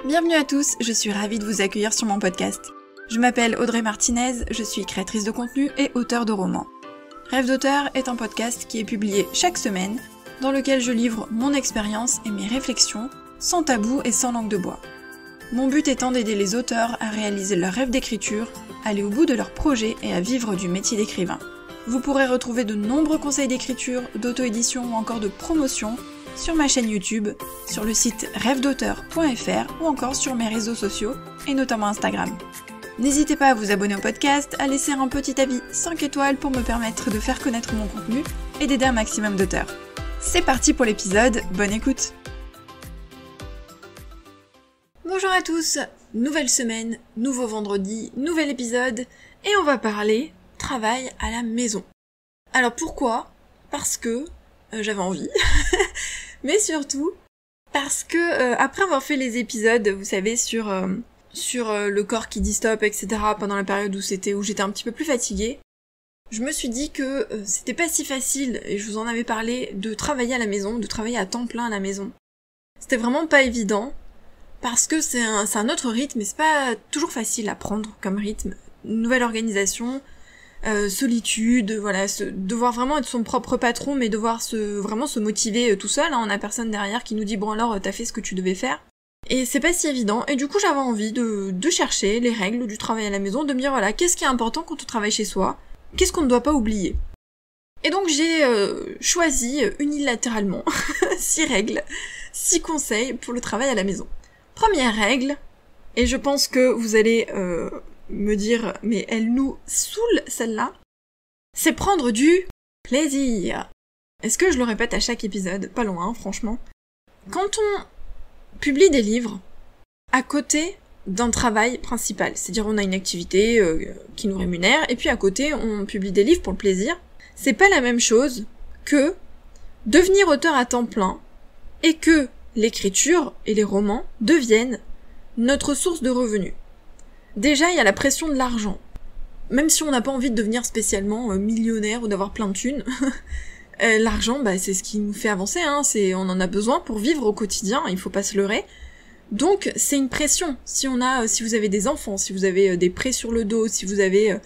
Bienvenue à tous, je suis ravie de vous accueillir sur mon podcast. Je m'appelle Audrey Martinez, je suis créatrice de contenu et auteure de romans. Rêve d'auteur est un podcast qui est publié chaque semaine, dans lequel je livre mon expérience et mes réflexions, sans tabou et sans langue de bois. Mon but étant d'aider les auteurs à réaliser leur rêve d'écriture, aller au bout de leur projet et à vivre du métier d'écrivain. Vous pourrez retrouver de nombreux conseils d'écriture, d'auto-édition ou encore de promotion sur ma chaîne YouTube, sur le site rêvedauteur.fr ou encore sur mes réseaux sociaux et notamment Instagram. N'hésitez pas à vous abonner au podcast, à laisser un petit avis 5 étoiles pour me permettre de faire connaître mon contenu et d'aider un maximum d'auteurs. C'est parti pour l'épisode, bonne écoute! Bonjour à tous, nouvelle semaine, nouveau vendredi, nouvel épisode, et on va parler travail à la maison. Alors pourquoi ? Parce que j'avais envie, mais surtout parce que après avoir fait les épisodes, vous savez, sur le corps qui dit stop, etc., pendant la période où j'étais un petit peu plus fatiguée, je me suis dit que c'était pas si facile, et je vous en avais parlé, de travailler à la maison, de travailler à temps plein à la maison. C'était vraiment pas évident, parce que c'est un autre rythme, et c'est pas toujours facile à prendre comme rythme. Une nouvelle organisation, solitude, voilà, devoir vraiment être son propre patron, mais devoir vraiment se motiver tout seul, hein, on a personne derrière qui nous dit bon alors t'as fait ce que tu devais faire. Et c'est pas si évident, et du coup j'avais envie de chercher les règles du travail à la maison, de me dire voilà, qu'est-ce qui est important quand on travaille chez soi, qu'est-ce qu'on ne doit pas oublier. Et donc j'ai choisi unilatéralement 6 règles, 6 conseils pour le travail à la maison. Première règle, et je pense que vous allez me dire mais elle nous saoule celle-là, c'est prendre du plaisir. Est-ce que je le répète à chaque épisode ? Pas loin, franchement. Quand on publie des livres à côté d'un travail principal, c'est-à-dire on a une activité qui nous rémunère, et puis à côté on publie des livres pour le plaisir, c'est pas la même chose que devenir auteur à temps plein et que l'écriture et les romans deviennent notre source de revenus. Déjà, il y a la pression de l'argent. Même si on n'a pas envie de devenir spécialement millionnaire ou d'avoir plein de thunes, l'argent, c'est ce qui nous fait avancer, hein, on en a besoin pour vivre au quotidien, il faut pas se leurrer. Donc, c'est une pression. Si vous avez des enfants, si vous avez des prêts sur le dos, si vous avez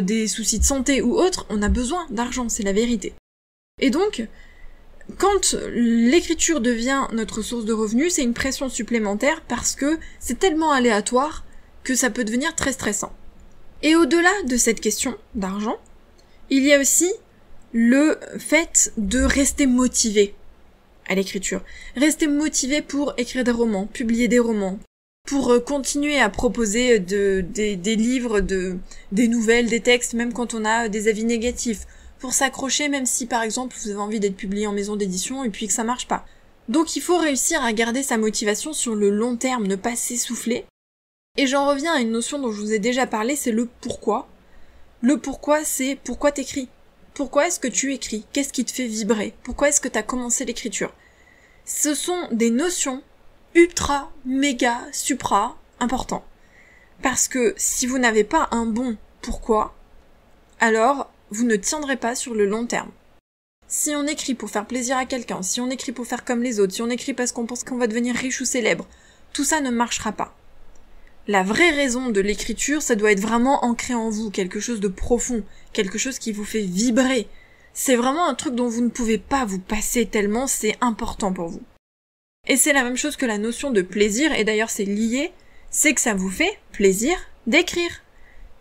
des soucis de santé ou autre, on a besoin d'argent, c'est la vérité. Et donc, quand l'écriture devient notre source de revenus, c'est une pression supplémentaire parce que c'est tellement aléatoire que ça peut devenir très stressant. Et au-delà de cette question d'argent, il y a aussi le fait de rester motivé à l'écriture. Rester motivé pour écrire des romans, publier des romans, pour continuer à proposer des livres, des nouvelles, des textes, même quand on a des avis négatifs, pour s'accrocher même si par exemple vous avez envie d'être publié en maison d'édition et puis que ça marche pas. Donc il faut réussir à garder sa motivation sur le long terme, ne pas s'essouffler. Et j'en reviens à une notion dont je vous ai déjà parlé, c'est le pourquoi. Le pourquoi, c'est pourquoi t'écris. Pourquoi est-ce que tu écris ? Qu'est-ce qui te fait vibrer ? Pourquoi est-ce que t'as commencé l'écriture ? Ce sont des notions ultra, méga, supra importantes. Parce que si vous n'avez pas un bon pourquoi, alors vous ne tiendrez pas sur le long terme. Si on écrit pour faire plaisir à quelqu'un, si on écrit pour faire comme les autres, si on écrit parce qu'on pense qu'on va devenir riche ou célèbre, tout ça ne marchera pas. La vraie raison de l'écriture, ça doit être vraiment ancré en vous, quelque chose de profond, quelque chose qui vous fait vibrer. C'est vraiment un truc dont vous ne pouvez pas vous passer tellement c'est important pour vous. Et c'est la même chose que la notion de plaisir, et d'ailleurs c'est lié, c'est que ça vous fait plaisir d'écrire.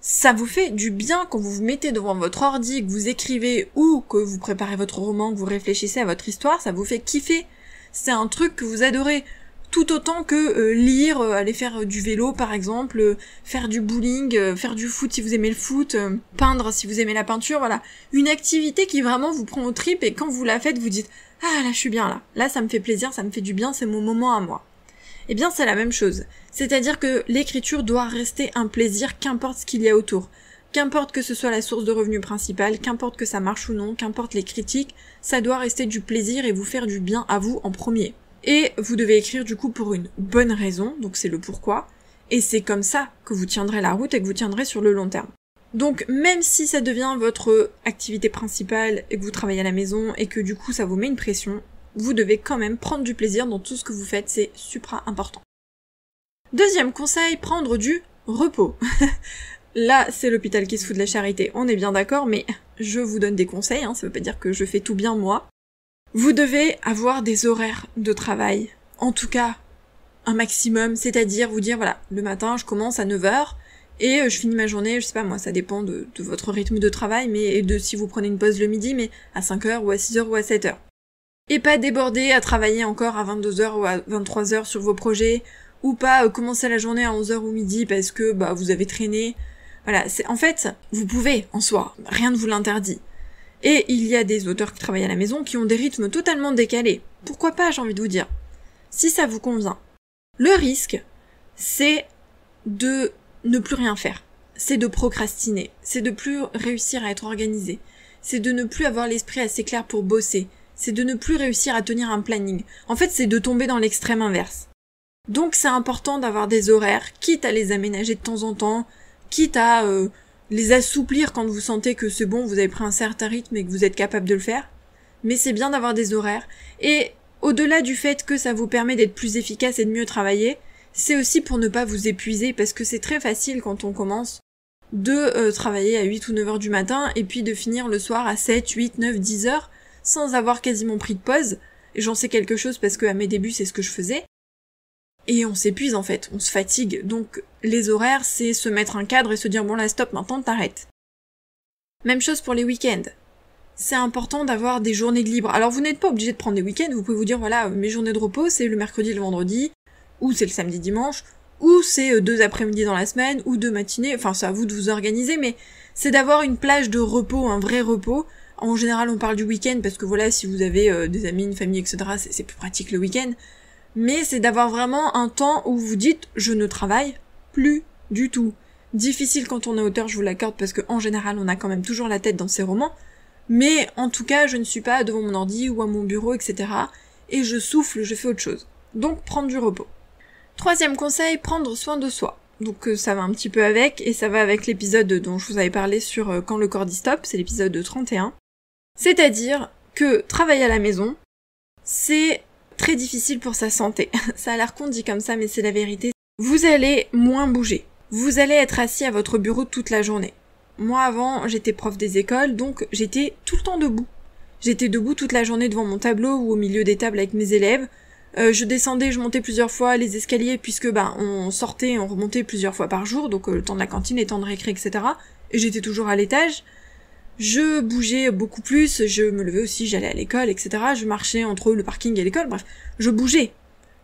Ça vous fait du bien quand vous vous mettez devant votre ordi, que vous écrivez ou que vous préparez votre roman, que vous réfléchissez à votre histoire, ça vous fait kiffer. C'est un truc que vous adorez. Tout autant que lire, aller faire du vélo par exemple, faire du bowling, faire du foot si vous aimez le foot, peindre si vous aimez la peinture, voilà. Une activité qui vraiment vous prend aux tripes et quand vous la faites, vous dites « Ah là, je suis bien là. Là, ça me fait plaisir, ça me fait du bien, c'est mon moment à moi. » Eh bien, c'est la même chose. C'est-à-dire que l'écriture doit rester un plaisir qu'importe ce qu'il y a autour. Qu'importe que ce soit la source de revenus principale, qu'importe que ça marche ou non, qu'importe les critiques, ça doit rester du plaisir et vous faire du bien à vous en premier. Et vous devez écrire du coup pour une bonne raison, donc c'est le pourquoi, et c'est comme ça que vous tiendrez la route et que vous tiendrez sur le long terme. Donc même si ça devient votre activité principale et que vous travaillez à la maison et que du coup ça vous met une pression, vous devez quand même prendre du plaisir dans tout ce que vous faites, c'est supra important. Deuxième conseil, prendre du repos. Là, c'est l'hôpital qui se fout de la charité, on est bien d'accord, mais je vous donne des conseils, ça veut pas dire que je fais tout bien moi. Vous devez avoir des horaires de travail, en tout cas un maximum, c'est-à-dire vous dire voilà, le matin je commence à 9h et je finis ma journée, je sais pas moi, ça dépend de votre rythme de travail, mais et de si vous prenez une pause le midi, mais à 5h ou à 6h ou à 7h. Et pas déborder à travailler encore à 22h ou à 23h sur vos projets, ou pas commencer la journée à 11h ou midi parce que vous avez traîné. Voilà, en fait, vous pouvez en soi, rien ne vous l'interdit. Et il y a des auteurs qui travaillent à la maison qui ont des rythmes totalement décalés. Pourquoi pas, j'ai envie de vous dire. Si ça vous convient. Le risque, c'est de ne plus rien faire. C'est de procrastiner. C'est de plus réussir à être organisé. C'est de ne plus avoir l'esprit assez clair pour bosser. C'est de ne plus réussir à tenir un planning. En fait, c'est de tomber dans l'extrême inverse. Donc c'est important d'avoir des horaires, quitte à les aménager de temps en temps, quitte à les assouplir quand vous sentez que c'est bon, vous avez pris un certain rythme et que vous êtes capable de le faire. Mais c'est bien d'avoir des horaires. Et au-delà du fait que ça vous permet d'être plus efficace et de mieux travailler, c'est aussi pour ne pas vous épuiser, parce que c'est très facile quand on commence de travailler à 8 ou 9 heures du matin et puis de finir le soir à 7, 8, 9, 10 heures sans avoir quasiment pris de pause. Et j'en sais quelque chose parce que à mes débuts c'est ce que je faisais. Et on s'épuise en fait, on se fatigue. Donc les horaires, c'est se mettre un cadre et se dire bon là stop, maintenant t'arrêtes. Même chose pour les week-ends. C'est important d'avoir des journées de libre. Alors vous n'êtes pas obligé de prendre des week-ends, vous pouvez vous dire voilà, mes journées de repos c'est le mercredi et le vendredi, ou c'est le samedi dimanche, ou c'est 2 après-midi dans la semaine, ou 2 matinées, enfin c'est à vous de vous organiser, mais c'est d'avoir une plage de repos, un vrai repos. En général on parle du week-end parce que voilà, si vous avez des amis, une famille, etc., c'est plus pratique le week-end. Mais c'est d'avoir vraiment un temps où vous dites « je ne travaille plus du tout ». Difficile quand on est auteur, je vous l'accorde, parce qu'en général on a quand même toujours la tête dans ses romans, mais en tout cas je ne suis pas devant mon ordi ou à mon bureau, etc. et je souffle, je fais autre chose. Donc prendre du repos. Troisième conseil, prendre soin de soi. Donc ça va un petit peu avec, et ça va avec l'épisode dont je vous avais parlé sur Quand le corps dit stop, c'est l'épisode 31. C'est-à-dire que travailler à la maison, c'est très difficile pour sa santé. Ça a l'air con dit comme ça, mais c'est la vérité. Vous allez moins bouger. Vous allez être assis à votre bureau toute la journée. Moi avant, j'étais prof des écoles, donc j'étais tout le temps debout. J'étais debout toute la journée devant mon tableau ou au milieu des tables avec mes élèves. Je descendais, je montais plusieurs fois les escaliers puisque on sortait, on remontait plusieurs fois par jour, donc le temps de la cantine, les temps de récré, etc. Et j'étais toujours à l'étage. Je bougeais beaucoup plus, je me levais aussi, j'allais à l'école, etc. Je marchais entre le parking et l'école, bref, je bougeais.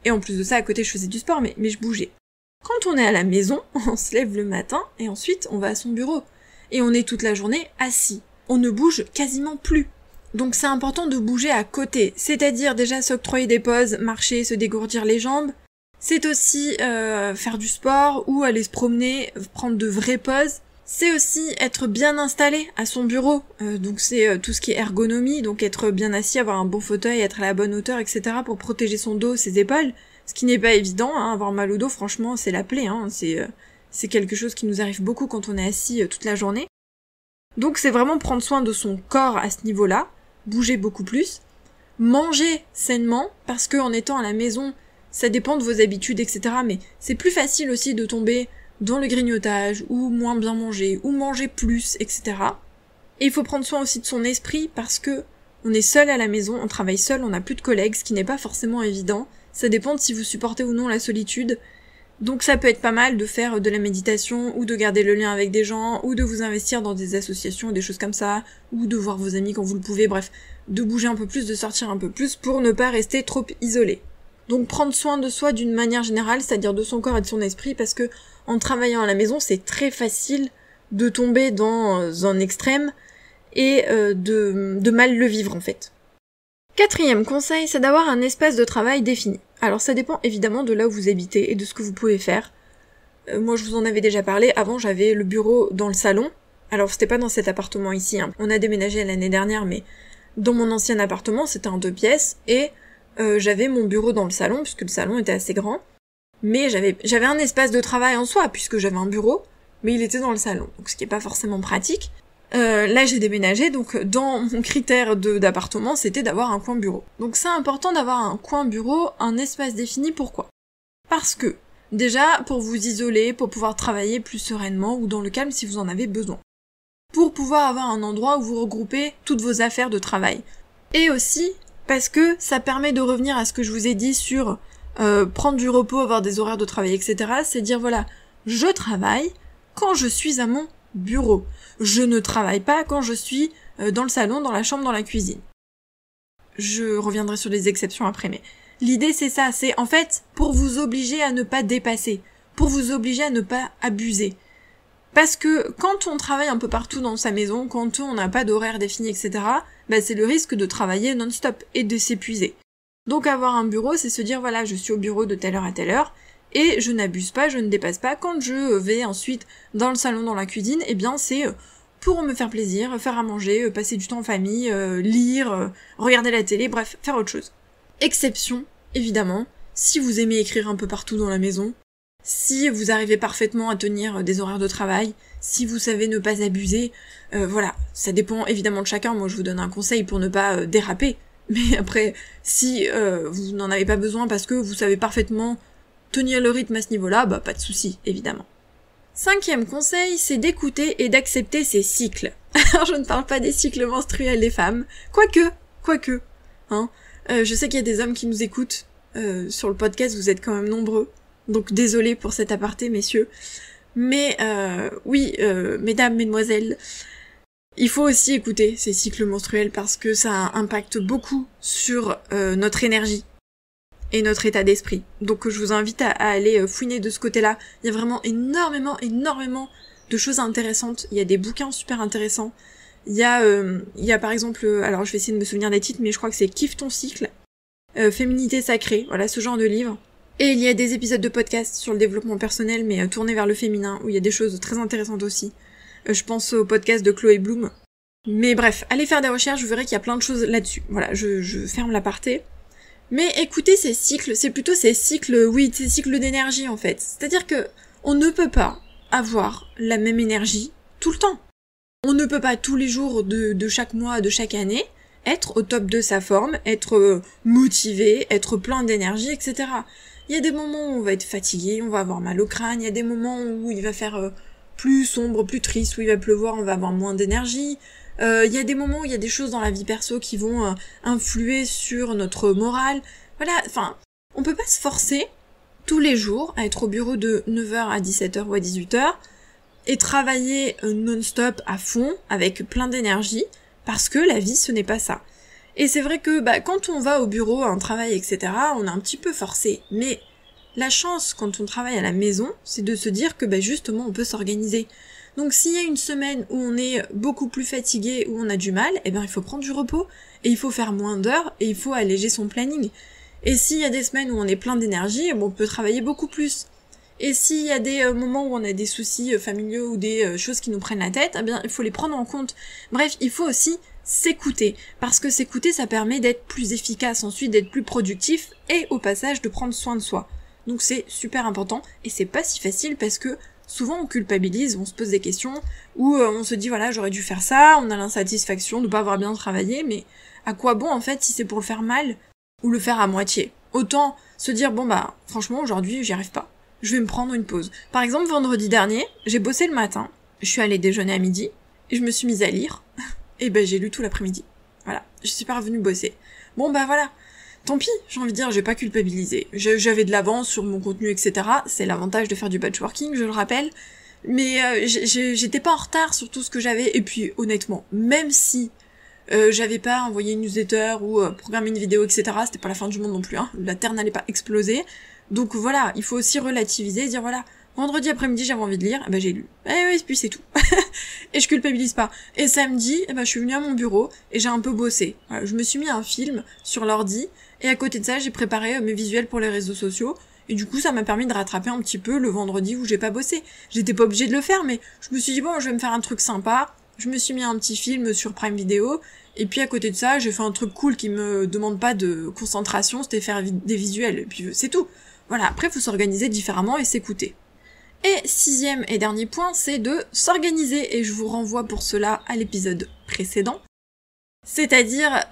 Et en plus de ça, à côté, je faisais du sport, mais je bougeais. Quand on est à la maison, on se lève le matin, et ensuite, on va à son bureau. Et on est toute la journée assis. On ne bouge quasiment plus. Donc c'est important de bouger à côté, c'est-à-dire déjà s'octroyer des pauses, marcher, se dégourdir les jambes. C'est aussi faire du sport, ou aller se promener, prendre de vraies pauses. C'est aussi être bien installé à son bureau, donc c'est tout ce qui est ergonomie, donc être bien assis, avoir un bon fauteuil, être à la bonne hauteur, etc. pour protéger son dos, ses épaules, ce qui n'est pas évident, avoir mal au dos, franchement, c'est la plaie, c'est quelque chose qui nous arrive beaucoup quand on est assis toute la journée. Donc c'est vraiment prendre soin de son corps à ce niveau-là, bouger beaucoup plus, manger sainement, parce que en étant à la maison, ça dépend de vos habitudes, etc. Mais c'est plus facile aussi de tomber dans le grignotage, ou moins bien manger, ou manger plus, etc. Et il faut prendre soin aussi de son esprit, parce que on est seul à la maison, on travaille seul, on n'a plus de collègues, ce qui n'est pas forcément évident. Ça dépend de si vous supportez ou non la solitude. Donc ça peut être pas mal de faire de la méditation, ou de garder le lien avec des gens, ou de vous investir dans des associations, des choses comme ça, ou de voir vos amis quand vous le pouvez, bref, de bouger un peu plus, de sortir un peu plus, pour ne pas rester trop isolé. Donc prendre soin de soi d'une manière générale, c'est-à-dire de son corps et de son esprit, parce que en travaillant à la maison, c'est très facile de tomber dans un extrême et de mal le vivre en fait. Quatrième conseil, c'est d'avoir un espace de travail défini. Alors ça dépend évidemment de là où vous habitez et de ce que vous pouvez faire. Moi je vous en avais déjà parlé, avant j'avais le bureau dans le salon. Alors c'était pas dans cet appartement ici, on a déménagé l'année dernière, mais dans mon ancien appartement c'était en 2 pièces et j'avais mon bureau dans le salon, puisque le salon était assez grand. Mais j'avais un espace de travail en soi, puisque j'avais un bureau, mais il était dans le salon, donc ce qui est pas forcément pratique. Là j'ai déménagé, donc dans mon critère d'appartement, c'était d'avoir un coin bureau. Donc c'est important d'avoir un coin bureau, un espace défini, pourquoi ? Parce que Déjà, pour vous isoler, pour pouvoir travailler plus sereinement ou dans le calme si vous en avez besoin. Pour pouvoir avoir un endroit où vous regroupez toutes vos affaires de travail. Et aussi, parce que ça permet de revenir à ce que je vous ai dit sur prendre du repos, avoir des horaires de travail, etc. C'est dire voilà, je travaille quand je suis à mon bureau. Je ne travaille pas quand je suis dans le salon, dans la chambre, dans la cuisine. Je reviendrai sur les exceptions après, mais l'idée c'est ça, c'est en fait pour vous obliger à ne pas dépasser, pour vous obliger à ne pas abuser. Parce que quand on travaille un peu partout dans sa maison, quand on n'a pas d'horaire défini, etc., c'est le risque de travailler non-stop et de s'épuiser. Donc avoir un bureau, c'est se dire voilà, je suis au bureau de telle heure à telle heure, et je n'abuse pas, je ne dépasse pas. Quand je vais ensuite dans le salon, dans la cuisine, c'est pour me faire plaisir, faire à manger, passer du temps en famille, lire, regarder la télé, bref, faire autre chose. Exception, évidemment, si vous aimez écrire un peu partout dans la maison, si vous arrivez parfaitement à tenir des horaires de travail, si vous savez ne pas abuser, voilà, ça dépend évidemment de chacun. Moi je vous donne un conseil pour ne pas déraper, mais après, si vous n'en avez pas besoin parce que vous savez parfaitement tenir le rythme à ce niveau-là, pas de souci, évidemment. 5e conseil, c'est d'écouter et d'accepter ces cycles. Alors je ne parle pas des cycles menstruels des femmes, quoique, hein. Je sais qu'il y a des hommes qui nous écoutent sur le podcast, vous êtes quand même nombreux, donc désolé pour cet aparté, messieurs. Mais oui, mesdames, mesdemoiselles, il faut aussi écouter ces cycles menstruels parce que ça impacte beaucoup sur notre énergie et notre état d'esprit. Donc je vous invite à aller fouiner de ce côté-là. Il y a vraiment énormément de choses intéressantes. Il y a des bouquins super intéressants. Il y a par exemple, alors je vais essayer de me souvenir des titres, mais je crois que c'est Kiffe ton cycle, Féminité sacrée, voilà ce genre de livre. Et il y a des épisodes de podcast sur le développement personnel, mais tournés vers le féminin, où il y a des choses très intéressantes aussi. Je pense au podcast de Chloé Bloom. Mais bref, allez faire des recherches, vous verrez qu'il y a plein de choses là-dessus. Voilà, je ferme l'aparté. Mais écoutez ces cycles, c'est plutôt ces cycles d'énergie en fait. C'est-à-dire que on ne peut pas avoir la même énergie tout le temps. On ne peut pas tous les jours de chaque mois, de chaque année, être au top de sa forme, être motivé, être plein d'énergie, etc. Il y a des moments où on va être fatigué, on va avoir mal au crâne, il y a des moments où il va faire plus sombre, plus triste, où il va pleuvoir, on va avoir moins d'énergie. Il y a des moments où il y a des choses dans la vie perso qui vont influer sur notre morale. Voilà, enfin, on peut pas se forcer tous les jours à être au bureau de 9h à 17h ou à 18h et travailler non-stop à fond avec plein d'énergie parce que la vie ce n'est pas ça. Et c'est vrai que quand on va au bureau, à un travail, etc., on est un petit peu forcé. Mais la chance quand on travaille à la maison, c'est de se dire que justement on peut s'organiser. Donc s'il y a une semaine où on est beaucoup plus fatigué, où on a du mal, il faut prendre du repos, et il faut faire moins d'heures, et il faut alléger son planning. Et s'il y a des semaines où on est plein d'énergie, on peut travailler beaucoup plus. Et s'il y a des moments où on a des soucis familiaux ou des choses qui nous prennent la tête, il faut les prendre en compte. Bref, il faut aussi s'écouter, parce que s'écouter, ça permet d'être plus efficace, ensuite d'être plus productif, et au passage de prendre soin de soi. Donc c'est super important, et c'est pas si facile parce que souvent on culpabilise, on se pose des questions, ou on se dit voilà j'aurais dû faire ça, on a l'insatisfaction de pas avoir bien travaillé, mais à quoi bon en fait si c'est pour le faire mal, ou le faire à moitié. Autant se dire franchement aujourd'hui j'y arrive pas, je vais me prendre une pause. Par exemple vendredi dernier, j'ai bossé le matin, je suis allée déjeuner à midi, et je me suis mise à lire, et j'ai lu tout l'après-midi. Voilà, je suis pas revenue bosser. Voilà. Tant pis, j'ai envie de dire, j'ai pas culpabilisé. J'avais de l'avance sur mon contenu, etc. C'est l'avantage de faire du batchworking, je le rappelle. Mais j'étais pas en retard sur tout ce que j'avais. Et puis, honnêtement, même si j'avais pas envoyé une newsletter ou programmé une vidéo, etc., c'était pas la fin du monde non plus, hein. La Terre n'allait pas exploser. Donc voilà, il faut aussi relativiser et dire voilà, vendredi après-midi j'avais envie de lire, j'ai lu. Et puis c'est tout. Et je culpabilise pas. Et samedi, je suis venue à mon bureau et j'ai un peu bossé. Voilà, je me suis mis un film sur l'ordi. Et à côté de ça, j'ai préparé mes visuels pour les réseaux sociaux, et du coup, ça m'a permis de rattraper un petit peu le vendredi où j'ai pas bossé. J'étais pas obligée de le faire, mais je me suis dit, je vais me faire un truc sympa, je me suis mis un petit film sur Prime Video, et puis à côté de ça, j'ai fait un truc cool qui me demande pas de concentration, c'était faire des visuels, et puis c'est tout. Voilà, après, faut s'organiser différemment et s'écouter. Et 6e et dernier point, c'est de s'organiser, et je vous renvoie pour cela à l'épisode précédent. C'est-à-dire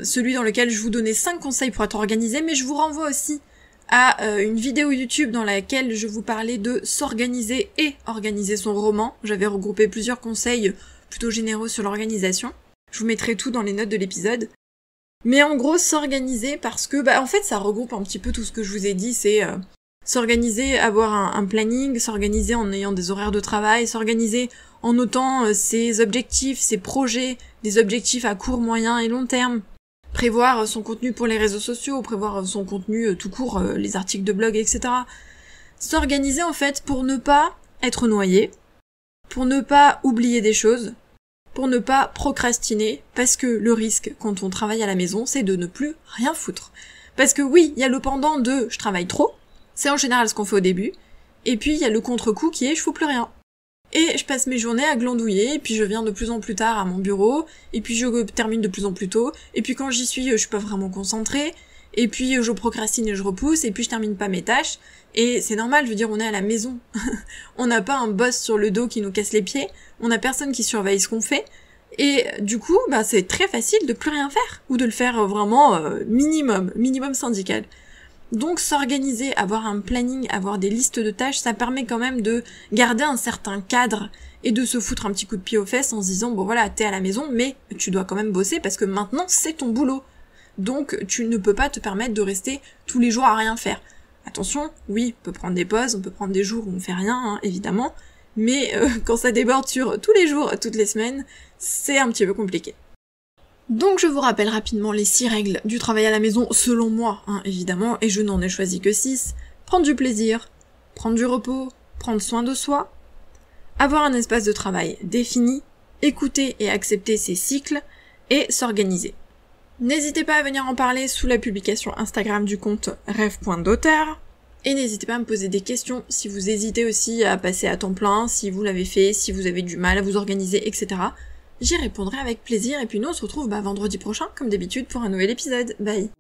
celui dans lequel je vous donnais 5 conseils pour être organisé, mais je vous renvoie aussi à une vidéo YouTube dans laquelle je vous parlais de s'organiser et organiser son roman. J'avais regroupé plusieurs conseils plutôt généraux sur l'organisation. Je vous mettrai tout dans les notes de l'épisode. Mais en gros, s'organiser parce que, en fait, ça regroupe un petit peu tout ce que je vous ai dit, c'est s'organiser, avoir un planning, s'organiser en ayant des horaires de travail, s'organiser en notant ses objectifs, ses projets, des objectifs à court, moyen et long terme, prévoir son contenu pour les réseaux sociaux, prévoir son contenu tout court, les articles de blog, etc. S'organiser en fait pour ne pas être noyé, pour ne pas oublier des choses, pour ne pas procrastiner, parce que le risque quand on travaille à la maison, c'est de ne plus rien foutre. Parce que oui, il y a le pendant de « je travaille trop », c'est en général ce qu'on fait au début, et puis il y a le contre-coup qui est « je fous plus rien ». Et je passe mes journées à glandouiller, et puis je viens de plus en plus tard à mon bureau, et puis je termine de plus en plus tôt, et puis quand j'y suis, je suis pas vraiment concentrée, et puis je procrastine et je repousse, et puis je termine pas mes tâches, et c'est normal, je veux dire, on est à la maison. On n'a pas un boss sur le dos qui nous casse les pieds, on a personne qui surveille ce qu'on fait, et du coup, c'est très facile de plus rien faire, ou de le faire vraiment minimum syndical. Donc s'organiser, avoir un planning, avoir des listes de tâches, ça permet quand même de garder un certain cadre et de se foutre un petit coup de pied aux fesses en se disant bon voilà, t'es à la maison mais tu dois quand même bosser parce que maintenant c'est ton boulot. Donc tu ne peux pas te permettre de rester tous les jours à rien faire. Attention, oui, on peut prendre des pauses, on peut prendre des jours où on fait rien, évidemment, mais quand ça déborde sur tous les jours, toutes les semaines, c'est un petit peu compliqué. Donc je vous rappelle rapidement les 6 règles du travail à la maison selon moi, évidemment, et je n'en ai choisi que 6. Prendre du plaisir, prendre du repos, prendre soin de soi, avoir un espace de travail défini, écouter et accepter ses cycles, et s'organiser. N'hésitez pas à venir en parler sous la publication Instagram du compte rêve.d'auteur, et n'hésitez pas à me poser des questions si vous hésitez aussi à passer à temps plein, si vous l'avez fait, si vous avez du mal à vous organiser, etc. J'y répondrai avec plaisir, et puis nous on se retrouve vendredi prochain, comme d'habitude, pour un nouvel épisode. Bye!